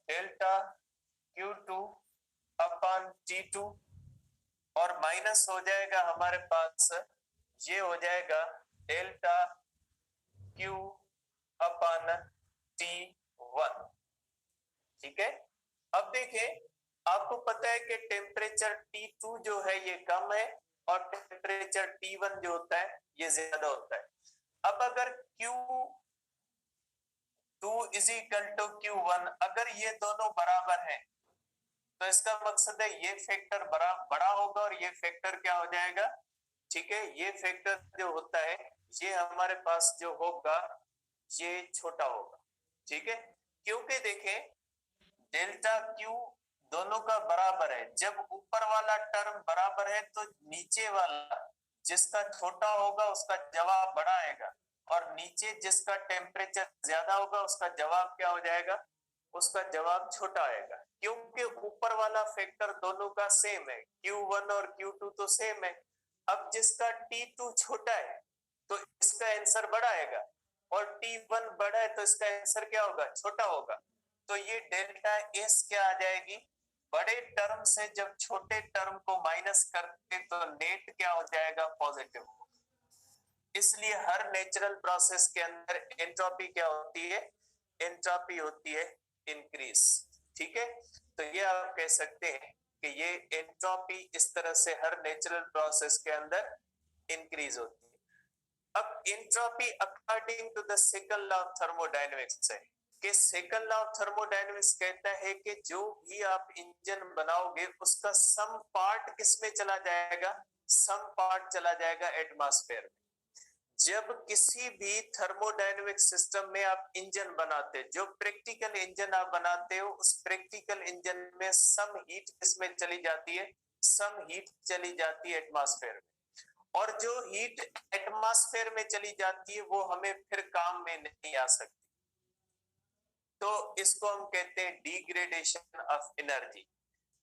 डेल्टा Q2 अपॉन T2 और माइनस हो जाएगा हमारे पास, ये हो जाएगा डेल्टा Q अपॉन T1, ठीक है। अब देखें, आपको पता है कि टेम्परेचर T2 जो है ये कम है और टेम्परेचर T1 जो होता है ये ज्यादा होता है। अब अगर Q2 is equal to Q1, अगर ये दोनों बराबर हैं तो इसका मकसद है ये फैक्टर बड़ा होगा और ये फैक्टर क्या हो जाएगा? ठीक है, ये फैक्टर जो होता है ये हमारे पास जो होगा ये छोटा होगा, ठीक है, क्योंकि देखें डेल्टा Q दोनों का बराबर है। जब ऊपर वाला टर्म बराबर है तो नीचे वाला जिसका छोटा होगा उसका जवाब बड़ा आएगा और नीचे जिसका टेम्परेचर ज्यादा होगा उसका जवाब क्या हो जाएगा? उसका जवाब छोटा आएगा, क्योंकि ऊपर वाला फैक्टर दोनों का सेम है, Q1 और Q2 तो सेम है। अब जिसका T2 छोटा है तो इसका आंसर बड़ा आएगा और T1 बड़ा है तो इसका आंसर क्या होगा? छोटा होगा। तो ये डेल्टा S क्या आ जाएगी? बड़े टर्म से जब छोटे टर्म को माइनस करते तो नेट क्या हो जाएगा, पॉजिटिव। इसलिए हर नेचुरल प्रोसेस के अंदर एंट्रोपी क्या होती है, एंट्रोपी होती है इंक्रीज। ठीक है, तो ये आप कह सकते हैं कि ये एंट्रोपी इस तरह से हर नेचुरल प्रोसेस के अंदर इंक्रीज होती है। अब entropy according to the second law of thermodynamics है कि सेकंड लॉ ऑफ थर्मोडायनेमिक्स कहता है कि जो भी आप इंजन बनाओगे उसका सम पार्ट किस में चला जाएगा, सम पार्ट चला जाएगा एटमॉस्फेयर में। जब किसी भी थर्मोडायनेमिक सिस्टम में आप इंजन बनाते, जो प्रैक्टिकल इंजन आप बनाते हो, उस प्रैक्टिकल इंजन में सम हीट किसमें चली जाती है, सम हीट चली जाती है एटमॉस्फेयर में। और जो हीट एटमॉस्फेयर में चली जाती है वो हमें फिर काम में नहीं आ सकती। तो इसको हम कहते हैं डिग्रेडेशन ऑफ एनर्जी,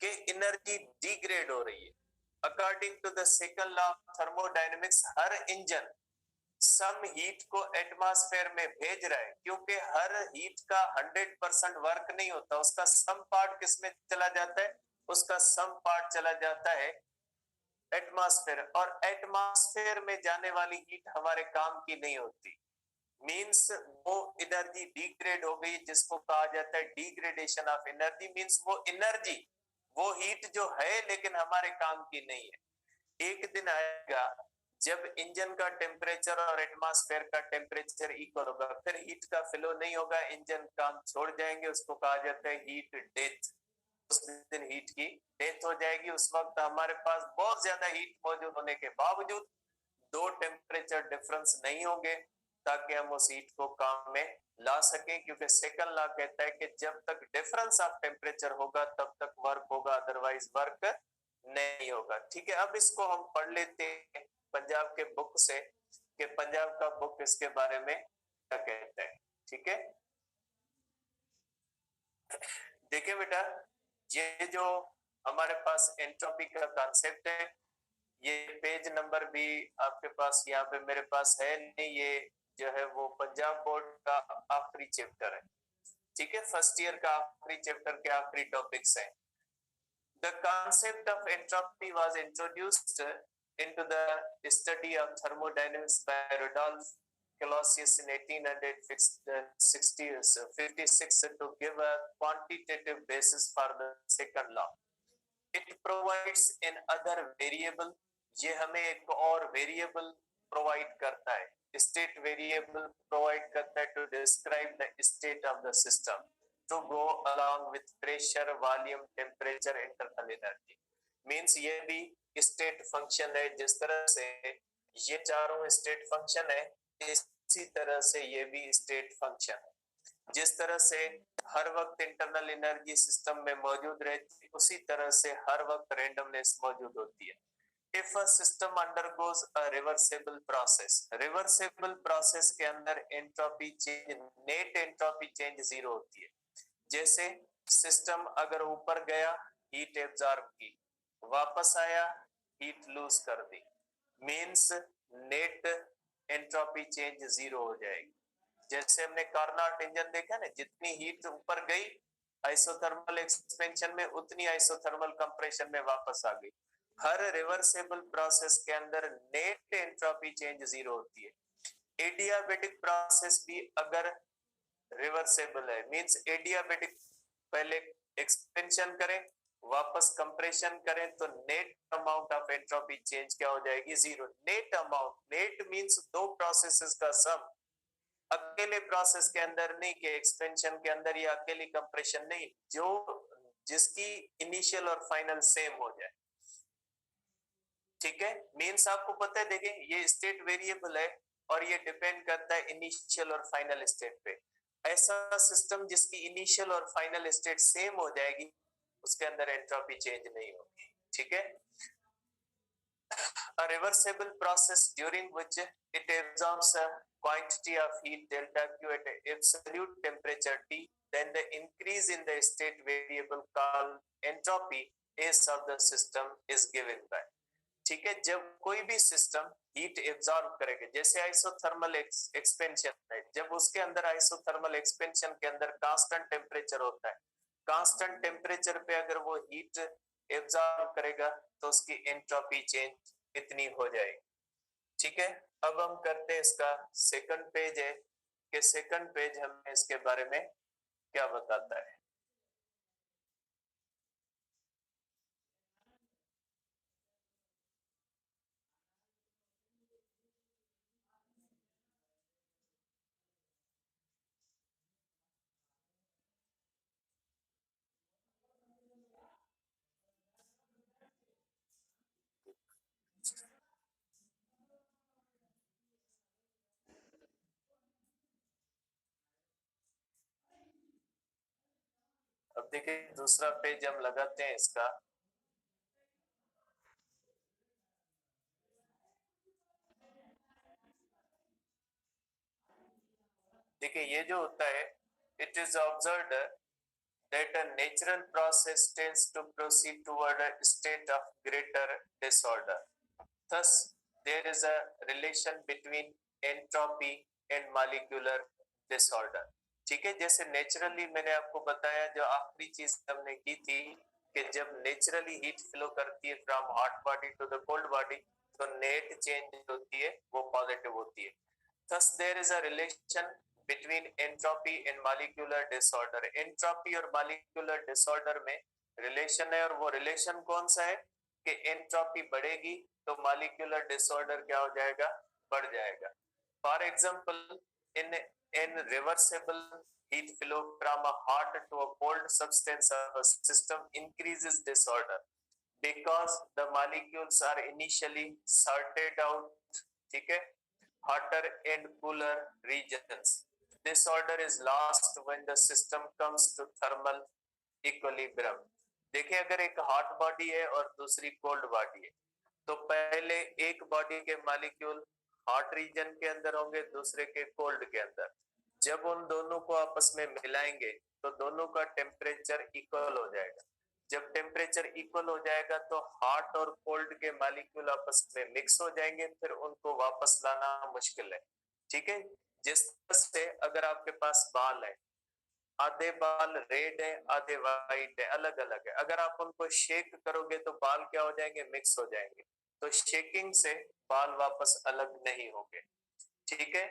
कि एनर्जी डिग्रेड हो रही है। According to the second law of thermodynamics हर इंजन सम हीट को एटमॉस्फेयर में भेज रहा है, क्योंकि हर हीट का 100% वर्क नहीं होता, उसका सम पार्ट किसमें चला जाता है, उसका सम पार्ट चला जाता है एटमॉस्फेयर। और एटमॉस्फेयर में जाने वाली हीट हमारे काम की नहीं होती, मींस वो एनर्जी डिग्रेड हो गई, जिसको कहा जाता है डिग्रेडेशन ऑफ एनर्जी। मींस वो एनर्जी, वो हीट जो है लेकिन हमारे काम की नहीं है। एक दिन आएगा जब इंजन का टेम्परेचर और एटमॉस्फेयर का टेम्परेचर इक्वल होगा, फिर हीट का फ्लो नहीं होगा, इंजन काम छोड़ जाएंगे, उसको कहा जाता है हीट डेथ। उस दिन हीट की डेथ हो जाएगी। उस वक्त हमारे पास बहुत ज्यादा हीट मौजूद होने के बावजूद दो टेम्परेचर डिफरेंस नहीं होंगे, ताकि हम उस हीट को काम में ला सकें, क्योंकि सेकंड लॉ कहता है कि जब तक डिफरेंस ऑफ टेम्परेचर होगा तब तक वर्क होगा, अदरवाइज वर्क नहीं होगा। ठीक है, अब इसको हम पढ़ लेते हैं पंजाब के बुक से, कि पंजाब का बुक इसके बारे में क्या कहता है। ठीक है, देखिए बेटा, ये जो हमारे पास एंट्रोपी का कॉन्सेप्ट है, ये पेज नंबर भी आपके पास यहाँ पे मेरे पास है नहीं, ये जो है वो पंजाब बोर्ड का आखिरी चैप्टर है। ठीक है, फर्स्ट ईयर का आखिरी चैप्टर के आखिरी टॉपिक्स हैं। The concept of entropy was introduced into the study of thermodynamics by Rudolf Clausius in 1856 to give a quantitative basis for the second law. It provides another variable, ये हमें एक और variable provide करता है, state variable provide करता है to describe the state of the system, to go along with pressure, volume, temperature, internal energy. Means ये भी स्टेट फंक्शन है। जिस तरह से ये चारों स्टेट फंक्शन है, इसी तरह से ये भी स्टेट फंक्शन है। जिस तरह से हर वक्त इंटरनल एनर्जी सिस्टम में मौजूद रहती है, उसी तरह से हर वक्त रैंडमनेस मौजूद होती है। If a system undergoes a reversible process, reversible process के अंदर entropy change, net entropy change zero होती है। जैसे सिस्टम अगर ऊपर गया, हीट एब्जॉर्ब की, वापस आया, हीट लूज कर दी, means net entropy change zero हो जाएगी। जैसे हमने कार्नोट इंजन देखा ना, जितनी हीट ऊपर गई आइसोथर्मल एक्सपेंशन में, उतनी आइसोथर्मल कंप्रेशन में वापस आ गई। हर रिवर्सेबल प्रोसेस के अंदर नेट एंट्रोपी चेंज जीरो होती है। एडियाबेटिक प्रोसेस भी अगर रिवर्सेबल है, मींस एडियाबेटिक पहले एक्सपेंशन करें, वापस कंप्रेशन करें, तो net amount of entropy change क्या हो जाएगी, zero. Net amount, net means दो प्रोसेसेस का सम, अकेले प्रोसेस के अंदर नहीं, कि एक्सपेंशन के अंदर या अकेली कंप्रेशन नहीं, जो जिसकी इनिशियल और फाइनल सेम हो जाए। ठीक है, मींस आपको पता है, देखिए ये स्टेट वेरिएबल है और ये डिपेंड करता है इनिशियल और फाइनल स्टेट पे। ऐसा सिस्टम जिसकी इनिशियल और फाइनल स्टेट सेम हो जाएगी, उसके अंदर एंट्रोपी चेंज नहीं होगी। ठीक है, a reversible process during which it absorbs a quantity of heat delta Q at absolute temperature T, then the increase in the state variable called entropy S of the system is given by। ठीक है, जब कोई भी system heat absorb करेगा, जैसे isothermal expansion है, जब उसके अंदर आइसोथर्मल एक्सपेंशन के अंदर कांस्टेंट टेम्परेचर होता है, कांस्टेंट टेम्परेचर पे अगर वो हीट एब्जॉर्ब करेगा तो उसकी एंट्रोपी चेंज इतनी हो जाएगी। ठीक है, अब हम करते हैं इसका सेकंड पेज है कि सेकंड पेज हमें इसके बारे में क्या बताता है। अब देखिए दूसरा पेज हम लगाते हैं इसका। देखिए ये जो होता है, it is observed that a natural process tends to proceed toward a state of greater disorder. Thus, there is a relation between entropy and molecular disorder. ठीक है, जैसे नेचुरली मैंने आपको बताया, जो आखिरी चीज हमने की थी कि जब नेचुरली हीट फ्लो करती है from hot body to the cold body, तो नेट चेंज होती है वो पॉजिटिव होती है। Thus, there is a relation between entropy and molecular disorder. Entropy और molecular disorder में रिलेशन है, और वो रिलेशन कौन सा है कि एंट्रोपी बढ़ेगी तो molecular disorder क्या हो जाएगा, बढ़ जाएगा। For example, in reversible heat flow from a hot to a cold substance of a system increases disorder because the molecules are initially sorted out, ठीक है, hotter and cooler regions. Disorder is lost when the system comes to thermal equilibrium. देखिए अगर एक hot body है और दूसरी cold body है, तो पहले एक बॉडी के मॉलिक्यूल हॉट रीजन के अंदर होंगे, दूसरे के कोल्ड के अंदर। जब उन दोनों को आपस में मिलाएंगे तो दोनों का टेम्परेचर इक्वल हो जाएगा। जब टेम्परेचर इक्वल हो जाएगा तो हॉट और कोल्ड के मॉलिक्यूल आपस में मिक्स हो जाएंगे, फिर उनको वापस लाना मुश्किल है। ठीक है, जिस तरह से अगर आपके पास बाल है, आधे बाल रेड है आधे वाइट है, अलग अलग है, अगर आप उनको शेक करोगे तो बाल क्या हो जाएंगे, मिक्स हो जाएंगे। तो शेकिंग से बाल वापस अलग नहीं होंगे। ठीक है,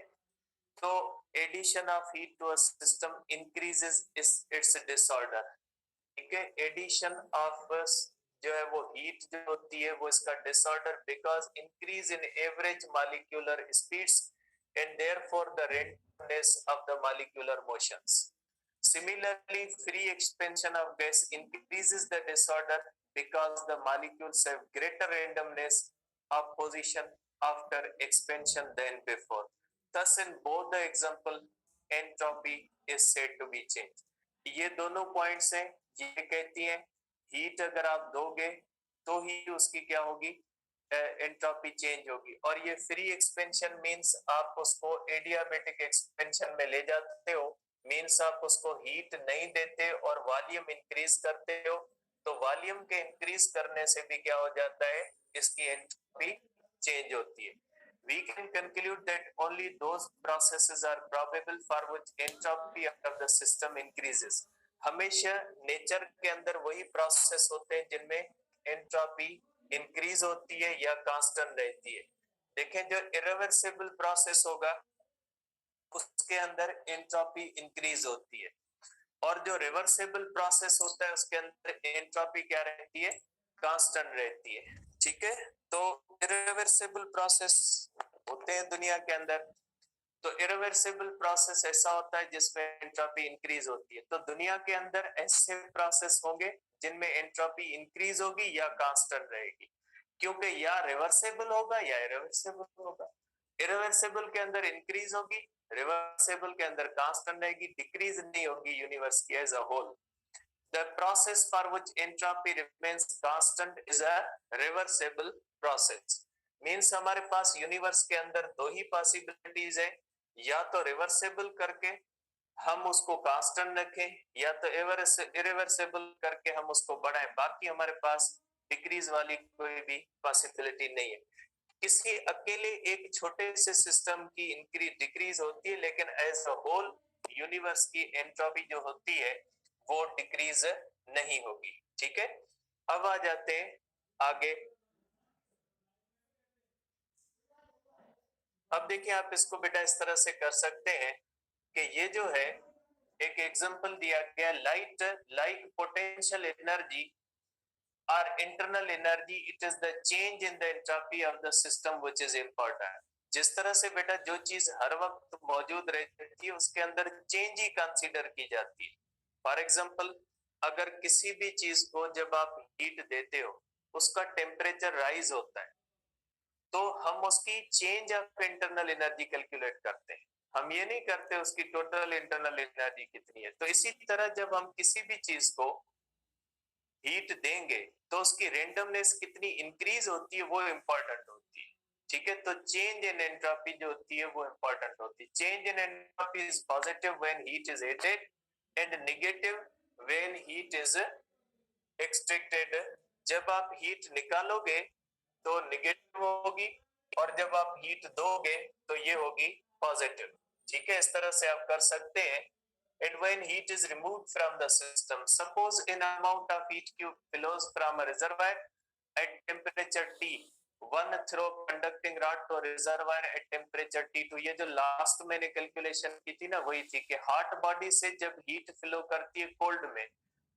तो addition of heat to a system increases its disorder. ठीक है, एडिशन ऑफ जो है वो हीट जो होती है वो इसका disorder, because increase in average molecular speeds and therefore the randomness of the molecular motions. Similarly, free expansion of gas increases the disorder because the molecules have greater randomness of position after expansion than before. Thus, in both the example, entropy is said to be changed. ये दोनों points हैं, ये कहती हैं heat अगर आप दोगे तो ही उसकी क्या होगी, एंट्रोपी चेंज होगी। और ये फ्री एक्सपेंशन मींस आप उसको एडियाबेटिक एक्सपेंशन में ले जाते हो, मींस आप उसको हीट नहीं देते और वॉल्यूम इंक्रीज करते हो। तो वॉल्यूम के इंक्रीज करने से भी क्या हो जाता है, इसकी एंट्रोपी चेंज होती है। We can conclude that only those processes are probable for which entropy of the system increases. हमेशा नेचर के अंदर वही प्रोसेस होते हैं जिनमें एंट्रोपी इंक्रीज होती है या कांस्टेंट रहती है। देखें, जो इरिवर्सिबल प्रोसेस होगा उसके अंदर एंट्रोपी इंक्रीज होती है, और जो रिवर्सिबल प्रोसेस होता है उसके अंदर एंट्रोपी क्या रहती है, कांस्टेंट रहती है। ठीक है, तो इरिवर्सिबल प्रोसेस होते हैं दुनिया के अंदर। तो इरिवर्सिबल प्रोसेस ऐसा होता है जिसमें एंट्रोपी इंक्रीज होती है। तो दुनिया के अंदर ऐसे प्रोसेस होंगे जिनमें एंट्रोपी इंक्रीज होगी या कांस्टेंट रहेगी, क्योंकि या रिवर्सिबल होगा या इरिवर्सिबल होगा। इरिवर्सिबल के अंदर इंक्रीज होगी, रिवर्सिबल के अंदर कांस्टेंट रहेगी, डिक्रीज नहीं होगी यूनिवर्स की as a whole. The process for which entropy remains constant is a reversible process. Means हमारे पास यूनिवर्स के अंदर दो ही पॉसिबिलिटीज है, या तो रिवर्सिबल करके हम उसको कांस्टेंट रखें, या तो इरिवर्सिबल करके हम उसको बढ़ाएं। बाकी हमारे पास डिक्रीज वाली कोई भी पॉसिबिलिटी नहीं है। किसी अकेले एक छोटे से सिस्टम की इंक्रीज डिक्रीज होती है, लेकिन एज अ होल यूनिवर्स की एंट्रोपी जो होती है वो डिक्रीज नहीं होगी। ठीक है, अब आ जाते हैं आगे। अब देखिए आप इसको बेटा इस तरह से कर सकते हैं कि ये जो है एक एग्जांपल दिया गया, लाइट लाइक पोटेंशियल एनर्जी और internal energy, it is the change in the entropy of the system which is important. जिस तरह से बेटा जो चीज हर वक्त मौजूद रहती है उसके अंदर चेंज ही कंसीडर की जाती है। फॉर एग्जांपल अगर किसी भी चीज को जब आप हीट देते हो उसका टेम्परेचर राइज होता है तो हम उसकी change of internal energy calculate करते हैं, हम ये नहीं करते उसकी टोटल इंटरनल एनर्जी कितनी है। तो इसी तरह जब हम किसी भी चीज को हीट देंगे तो उसकी रेंडमनेस कितनी इंक्रीज होती है वो इंपॉर्टेंट होती है। ठीक है, तो चेंज इन एंट्रोपी जो होती है वो इंपॉर्टेंट होती है। Change in entropy is positive when heat is heated and negative when heat is extracted. जब आप हीट निकालोगे तो नेगेटिव होगी और जब आप हीट दोगे तो ये होगी पॉजिटिव। ठीक है, इस तरह से आप कर सकते हैं। And when heat is removed from the system, suppose an amount of heat cube flows from a reservoir at temperature T, one through conducting rod to a reservoir at temperature T2। ये जो last मैंने calculation की थी ना वही थी कि hot body से जब हीट फ्लो करती है कोल्ड में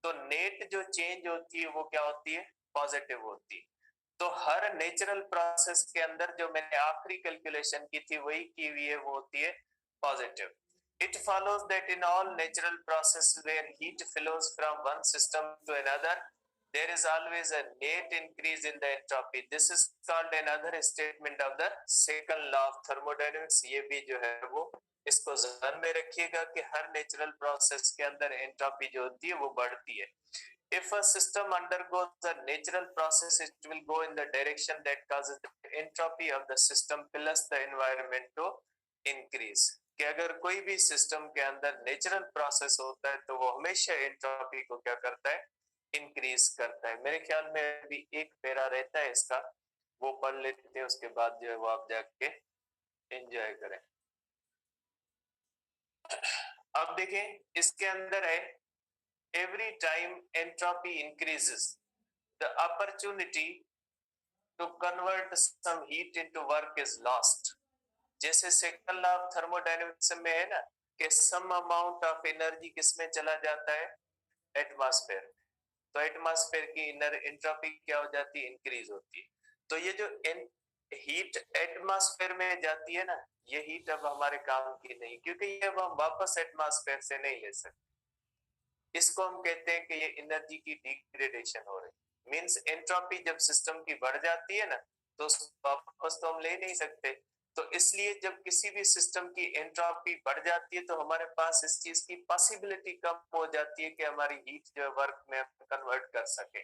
तो नेट जो चेंज होती है वो क्या होती है, पॉजिटिव होती है। तो हर नेचुरल प्रोसेस के अंदर जो मैंने आखिरी कैलकुलेशन की थी वही की हुई है, वो होती है positive. It follows that in all natural processes where heat flows from one system to another, there is always a net increase in the entropy. This is called another statement of the second law of thermodynamics। ये भी जो है वो इसको ध्यान में रखिएगा कि हर नेचुरल प्रोसेस के अंदर एंट्रोपी जो होती है वो बढ़ती है। If a system undergoes a natural process, it will go in the direction that causes the entropy of the system plus the environment to increase। कि अगर कोई भी सिस्टम के अंदर नेचुरल प्रोसेस होता है तो वो हमेशा एंट्रोपी को क्या करता है, इंक्रीज करता है। मेरे ख्याल में भी एक पैरा रहता है इसका, वो पढ़ लेते हैं, उसके बाद जो है वो आप जाके एंजॉय करें। अब देखें इसके अंदर है every time entropy increases the opportunity to convert some heat into work is lost। जैसे सेकंड लॉ ऑफ थर्मोडायनेमिक्स में है ना कि सम अमाउंट ऑफ एनर्जी किसमें चला जाता है, एटमॉस्फेयर। तो एटमॉस्फेयर की इनर एंट्रोपी क्या हो जाती है, इंक्रीज होती है। तो ये जो हीट एटमॉस्फेयर में जाती है ना, ये हीट अब हमारे काम की नहीं, क्योंकि ये अब हम वापस एटमॉस्फेयर से नहीं ले सकते। इसको हम कहते हैं कि ये एनर्जी की डिग्रेडेशन हो रही। मींस एंट्रोपी जब सिस्टम की बढ़ जाती है ना तो वापस तो हम ले नहीं सकते। तो इसलिए जब किसी भी सिस्टम की एंट्रोपी बढ़ जाती है तो हमारे पास इस चीज की पॉसिबिलिटी कम हो जाती है कि हमारी हीट जो वर्क में कन्वर्ट कर सके।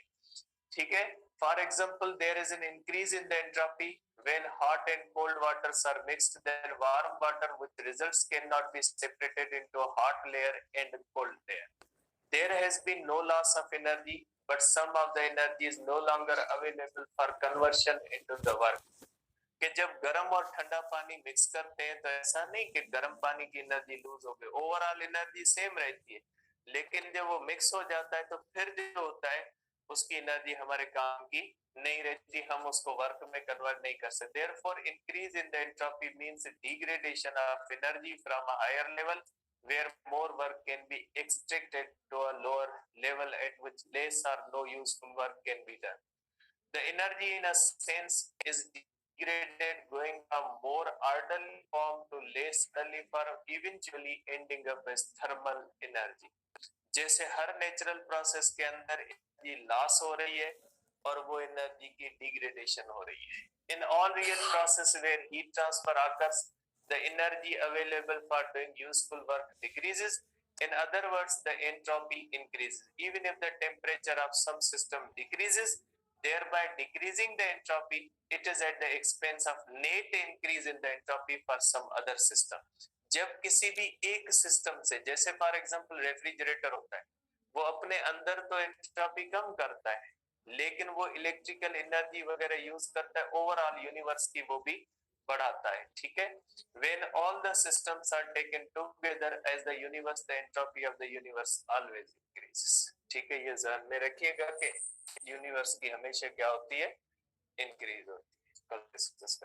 ठीक है, for example there is an increase in the entropy when hot and cold waters are mixed, then warm water with results cannot be separated into a hot layer and cold layer। There has been no loss of energy, but some of the energy is no longer available for conversion into the work। कि जब गर्म और ठंडा पानी mix करते हैं तो ऐसा नहीं कि गर्म पानी की एनर्जी लूज हो गई, ओवरऑल एनर्जी सेम रहती है, लेकिन जब वो मिक्स हो जाता है तो फिर जो होता है उसकी एनर्जी हमारे काम की नहीं रहती, हम उसको वर्क में कन्वर्ट नहीं कर सकते। Therefore increase in the entropy means degradation of energy from a higher level where more work can be extracted to a lower level at which less or no useful work can be done। The energy in a sense is degraded, going from more orderly form to less orderly form, eventually ending up as thermal energy। जैसे हर natural process के अंदर energy loss हो रही है और वो energy की degradation हो रही है। In all real process where heat transfer occurs, the energy available for doing useful work decreases। In other words, the entropy increases even if the temperature of some system decreases, thereby decreasing the entropy। It is at the expense of net increase in the entropy for some other system। जब किसी भी एक system से, जैसे for example refrigerator होता है, वो अपने अंदर तो एंट्रोपी कम करता है लेकिन वो इलेक्ट्रिकल एनर्जी वगैरह यूज करता है ओवरऑल यूनिवर्स की वो भी बढ़ाता है, ठीक है। When all the systems are taken together as the universe, the entropy of the universe always increases, ठीक है। ये ध्यान में रखिएगा कि यूनिवर्स की हमेशा क्या होती है, इंक्रीज होती है। कल डिस्कस